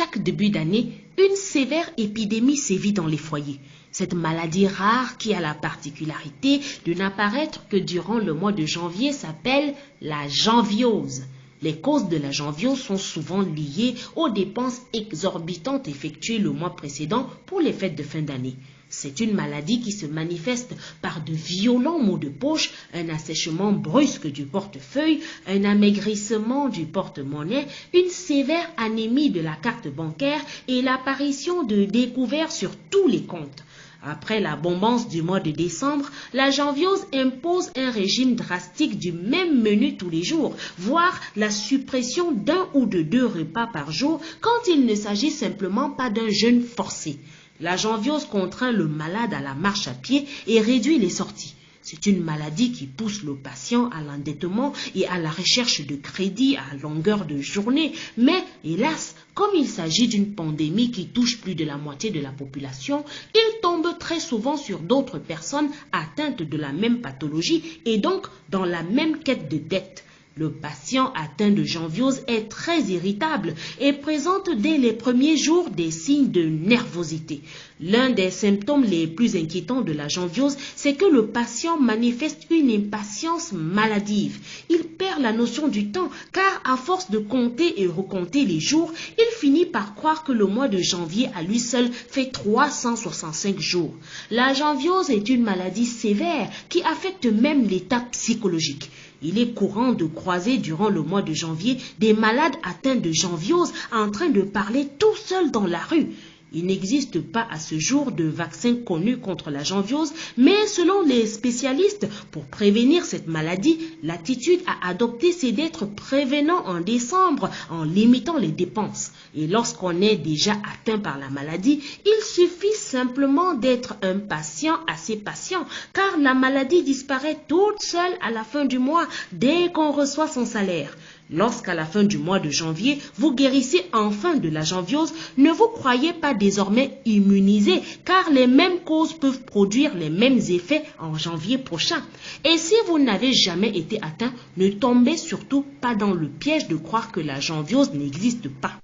chaque début d'année, une sévère épidémie sévit dans les foyers. Cette maladie rare qui a la particularité de n'apparaître que durant le mois de janvier s'appelle la janviose. Les causes de la janviose sont souvent liées aux dépenses exorbitantes effectuées le mois précédent pour les fêtes de fin d'année. C'est une maladie qui se manifeste par de violents maux de poche, un assèchement brusque du portefeuille, un amaigrissement du porte-monnaie, une sévère anémie de la carte bancaire et l'apparition de découverts sur tous les comptes. Après la bombance du mois de décembre, la janviose impose un régime drastique du même menu tous les jours, voire la suppression d'un ou de 2 repas par jour quand il ne s'agit simplement pas d'un jeûne forcé. La janviose contraint le malade à la marche à pied et réduit les sorties. C'est une maladie qui pousse le patient à l'endettement et à la recherche de crédit à longueur de journée. Mais, hélas, comme il s'agit d'une pandémie qui touche plus de la moitié de la population, il tombe très souvent sur d'autres personnes atteintes de la même pathologie et donc dans la même quête de dette. Le patient atteint de janviose est très irritable et présente dès les premiers jours des signes de nervosité. L'un des symptômes les plus inquiétants de la janviose, c'est que le patient manifeste une impatience maladive. Il perd la notion du temps car à force de compter et recompter les jours, il finit par croire que le mois de janvier à lui seul fait 365 jours. La janviose est une maladie sévère qui affecte même l'état psychologique. Il est courant de croiser durant le mois de janvier des malades atteints de janviose en train de parler tout seuls dans la rue. Il n'existe pas à ce jour de vaccin connu contre la janviose, mais selon les spécialistes, pour prévenir cette maladie, l'attitude à adopter c'est d'être prévenant en décembre en limitant les dépenses. Et lorsqu'on est déjà atteint par la maladie, il suffit simplement d'être un patient assez patient, car la maladie disparaît toute seule à la fin du mois dès qu'on reçoit son salaire. Lorsqu'à la fin du mois de janvier, vous guérissez enfin de la janviose, ne vous croyez pas désormais immunisé, car les mêmes causes peuvent produire les mêmes effets en janvier prochain. Et si vous n'avez jamais été atteint, ne tombez surtout pas dans le piège de croire que la janviose n'existe pas.